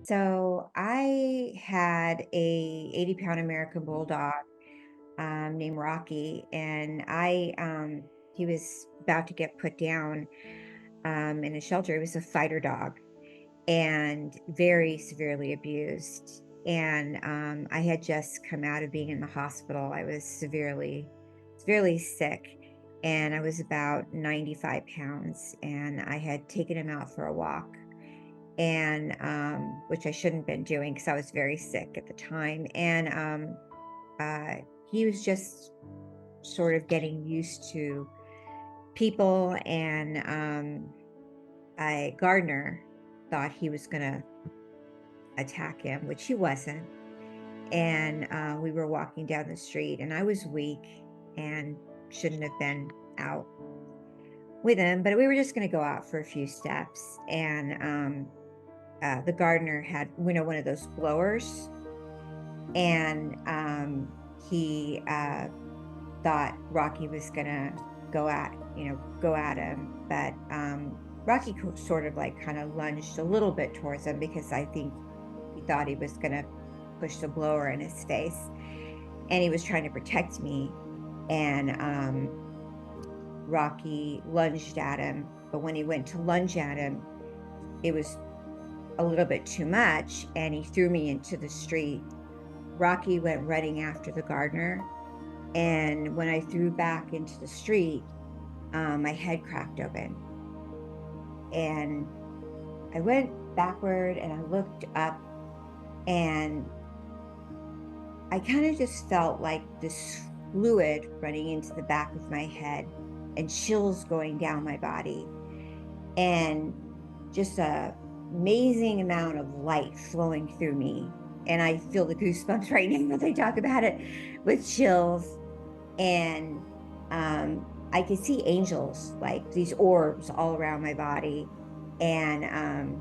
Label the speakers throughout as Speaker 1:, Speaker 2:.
Speaker 1: So I had a 80-pound American Bulldog named Rocky, and he was about to get put down in a shelter. He was a fighter dog and very severely abused. And I had just come out of being in the hospital. I was severely sick, and I was about 95 pounds, and I had taken him out for a walk, and which I shouldn't have been doing because I was very sick at the time. And uh, he was just sort of getting used to people, and a gardener thought he was going to attack him, which he wasn't. And we were walking down the street, and I was weak and shouldn't have been out with him, but we were just going to go out for a few steps. And the gardener had, one of those blowers, and he thought Rocky was gonna go at him, but Rocky sort of like kind of lunged a little bit towards him because I think he thought he was gonna push the blower in his face, and he was trying to protect me, and Rocky lunged at him, but when he went to lunge at him, it was a little bit too much, and he threw me into the street. Rocky went running after the gardener, and when I threw back into the street, my head cracked open. And I went backward and I looked up, and I kind of just felt like this fluid running into the back of my head and chills going down my body, and just a amazing amount of light flowing through me. And I feel the goosebumps right now as I talk about it, with chills. And I could see angels, like these orbs all around my body, and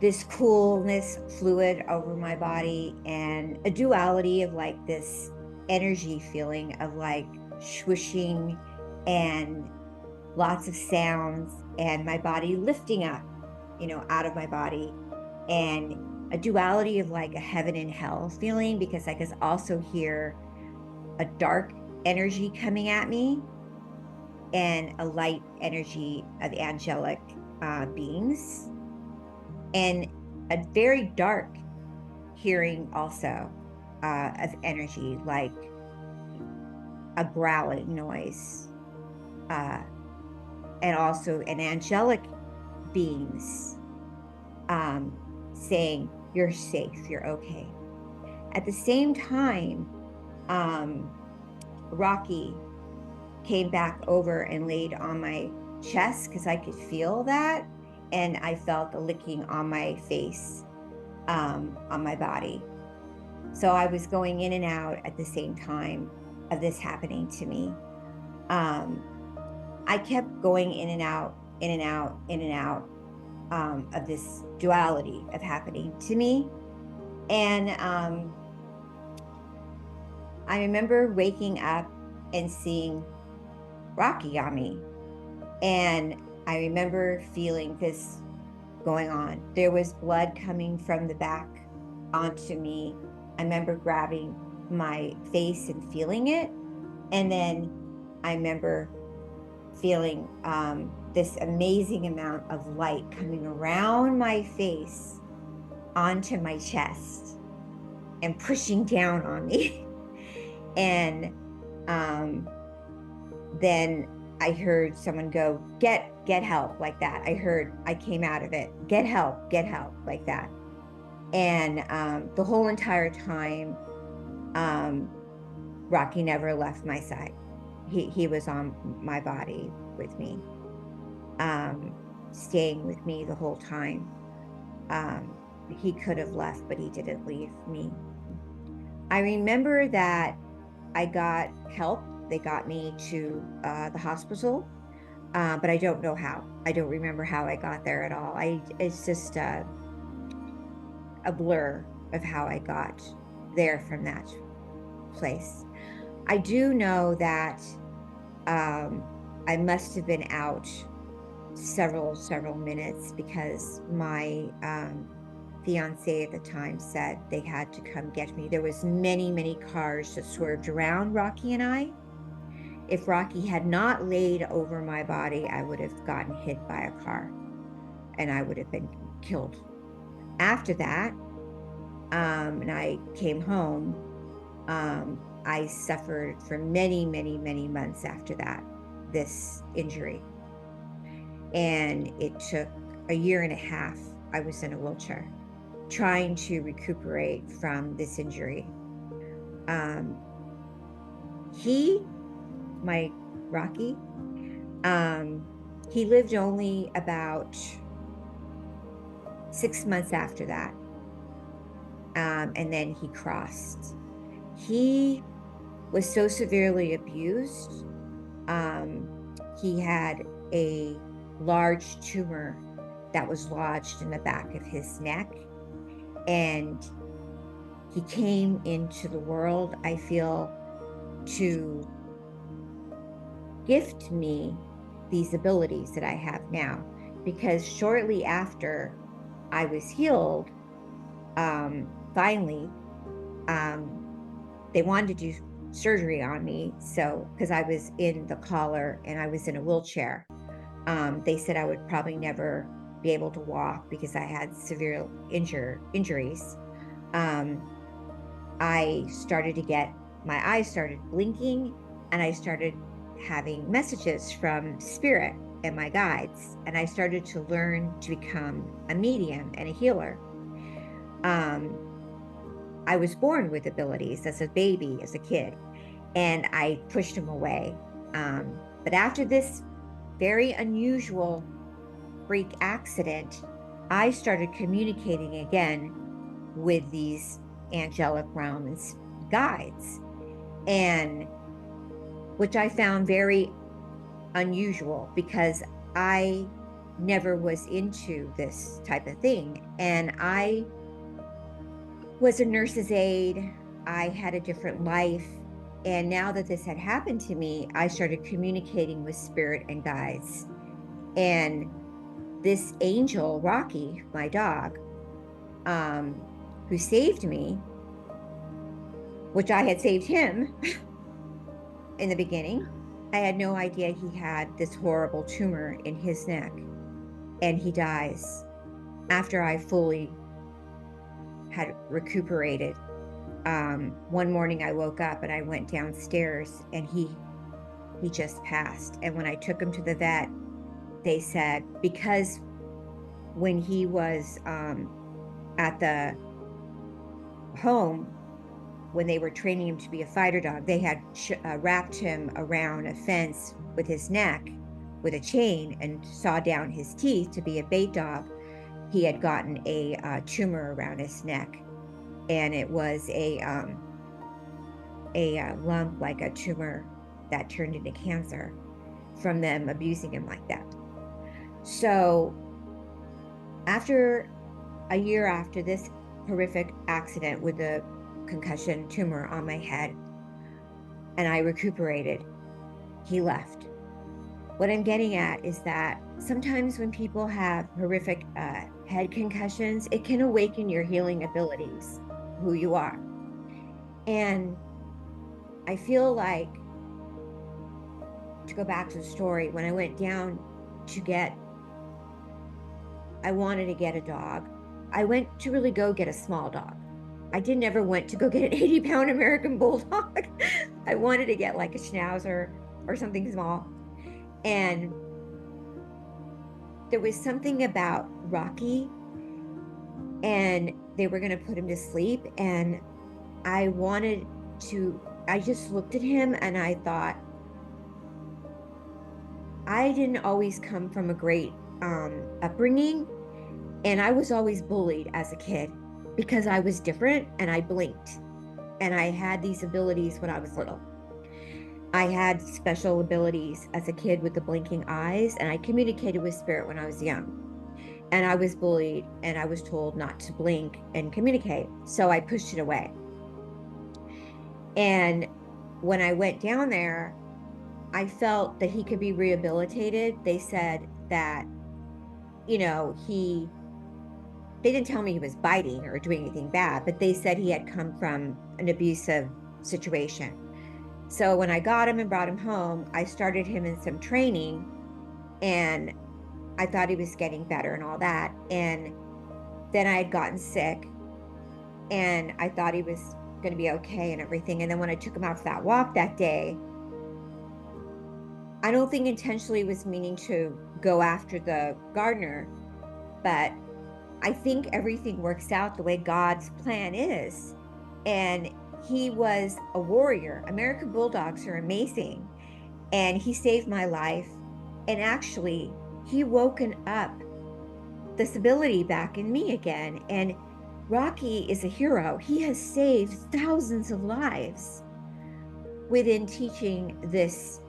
Speaker 1: this coolness fluid over my body, and a duality of like this energy feeling of like swooshing and lots of sounds, and my body lifting up, out of my body, and a duality of like a heaven and hell feeling, because I could also hear a dark energy coming at me and a light energy of angelic beings, and a very dark hearing also of energy, like a growling noise, uh, and also an angelic beings saying, "You're safe, you're okay." At the same time, um, Rocky came back over and laid on my chest because I could feel that. And I felt the licking on my face, on my body. So I was going in and out at the same time of this happening to me. Um, I kept going in and out, in and out, in and out of this duality of happening to me. And I remember waking up and seeing Rocky on me. And I remember feeling this going on. There was blood coming from the back onto me. I remember grabbing my face and feeling it. And then I remember feeling this amazing amount of light coming around my face onto my chest and pushing down on me. And um, then I heard someone go, get help, like that. I came out of it, get help, like that. And the whole entire time, um, Rocky never left my side. He was on my body with me, um, staying with me the whole time. He could have left, but he didn't leave me. I remember that I got help. They got me to the hospital, but I don't know how. I don't remember how I got there at all. It's just a blur of how I got there from that place. I do know that um, I must have been out several minutes because my fiance at the time said they had to come get me. There was many, many cars that swerved around Rocky and I. If Rocky had not laid over my body, I would have gotten hit by a car and I would have been killed. After that, and I came home, I suffered for many, many, many months after that, this injury. And it took a year and a half. I was in a wheelchair trying to recuperate from this injury. Um, he, my Rocky, um, he lived only about 6 months after that. And then he crossed. He was so severely abused. Um, he had a large tumor that was lodged in the back of his neck. And he came into the world, I feel, to gift me these abilities that I have now. Because shortly after I was healed, finally, they wanted to do surgery on me. So, because I was in the collar and I was in a wheelchair, they said I would probably never be able to walk because I had severe injuries. Um, I started to get my eyes started blinking and I started having messages from spirit and my guides. And I started to learn to become a medium and a healer. Um, I was born with abilities as a baby, as a kid, and I pushed them away. But after this very unusual freak accident, I started communicating again with these angelic realms guides, and which I found very unusual because I never was into this type of thing. And I was a nurse's aide. I had a different life. And now that this had happened to me, I started communicating with spirit and guides. And this angel, Rocky, my dog, who saved me, which I had saved him in the beginning, I had no idea he had this horrible tumor in his neck. And he dies after I fully had recuperated. One morning I woke up and I went downstairs and he just passed. And when I took him to the vet, they said, because when he was at the home, when they were training him to be a fighter dog, they had wrapped him around a fence with his neck with a chain and sawed down his teeth to be a bait dog. He had gotten a tumor around his neck, and it was a lump, like a tumor that turned into cancer from them abusing him like that. So after a year after this horrific accident with the concussion tumor on my head, and I recuperated, he left. What I'm getting at is that sometimes when people have horrific head concussions, it can awaken your healing abilities, who you are. And I feel like, to go back to the story, when I went down I wanted to get a dog. I went to really go get a small dog. I didn't ever went to go get an 80-pound American Bulldog. I wanted to get like a Schnauzer or something small. And there was something about Rocky, and they were going to put him to sleep. And I just looked at him and I thought, I didn't always come from a great upbringing. And I was always bullied as a kid because I was different and I blinked. And I had these abilities when I was little. I had special abilities as a kid with the blinking eyes, and I communicated with spirit when I was young. And I was bullied and I was told not to blink and communicate. So I pushed it away. And when I went down there, I felt that he could be rehabilitated. They said that, he they didn't tell me he was biting or doing anything bad, but they said he had come from an abusive situation. So when I got him and brought him home, I started him in some training, and I thought he was getting better and all that. And then I had gotten sick, and I thought he was going to be okay and everything. And then when I took him out for that walk that day, I don't think intentionally was meaning to go after the gardener, but I think everything works out the way God's plan is. And he was a warrior. American Bulldogs are amazing. And he saved my life. And actually, he woken up this ability back in me again. And Rocky is a hero. He has saved thousands of lives within teaching this.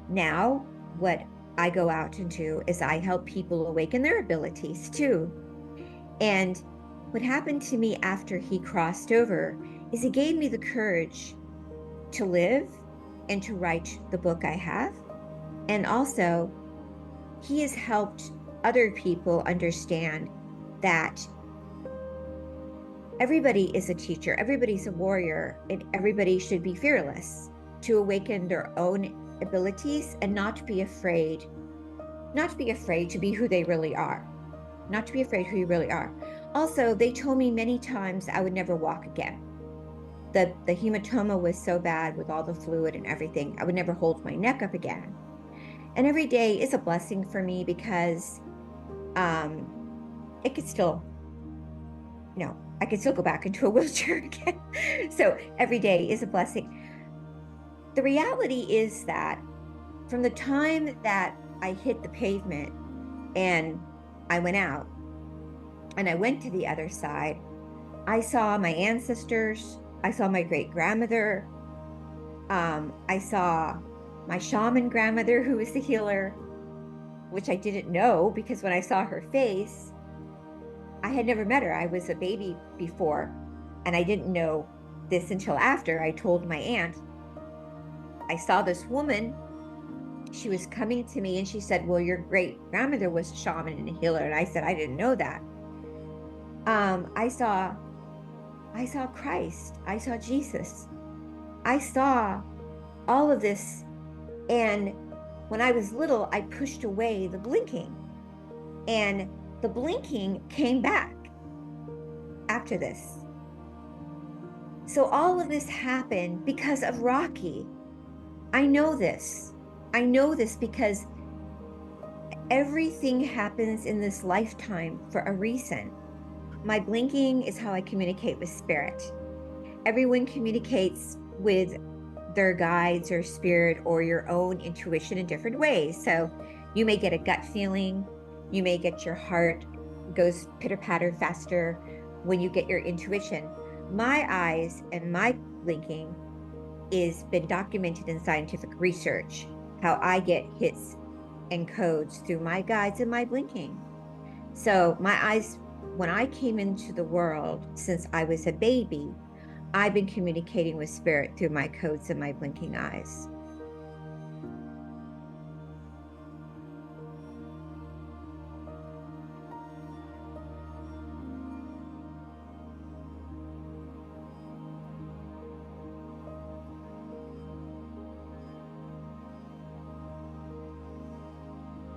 Speaker 1: Now, what I go out and do is I help people awaken their abilities too. And what happened to me after he crossed over is he gave me the courage to live and to write the book I have. And also, he has helped other people understand that everybody is a teacher, everybody's a warrior, and everybody should be fearless to awaken their own abilities and not be afraid to be who they really are. Not to be afraid who you really are. Also, they told me many times I would never walk again. The hematoma was so bad with all the fluid and everything, I would never hold my neck up again. And every day is a blessing for me because it could still, I could still go back into a wheelchair again. So every day is a blessing. The reality is that from the time that I hit the pavement and I went out and I went to the other side, I saw my ancestors, I saw my great grandmother, I saw my shaman grandmother who was the healer, which I didn't know because when I saw her face, I had never met her. I was a baby before, and I didn't know this until after I told my aunt. I saw this woman. She was coming to me and she said, well, your great grandmother was a shaman and a healer. And I said, I didn't know that. I saw Christ. I saw Jesus. I saw all of this. And when I was little, I pushed away the blinking, and the blinking came back after this. So all of this happened because of Rocky. I know this. I know this because everything happens in this lifetime for a reason. My blinking is how I communicate with spirit. Everyone communicates with their guides or spirit or your own intuition in different ways. So you may get a gut feeling. You may get your heart goes pitter-patter faster when you get your intuition. My eyes and my blinking is been documented in scientific research, how I get hits and codes through my guides and my blinking. So my eyes, when I came into the world, since I was a baby, I've been communicating with spirit through my codes and my blinking eyes.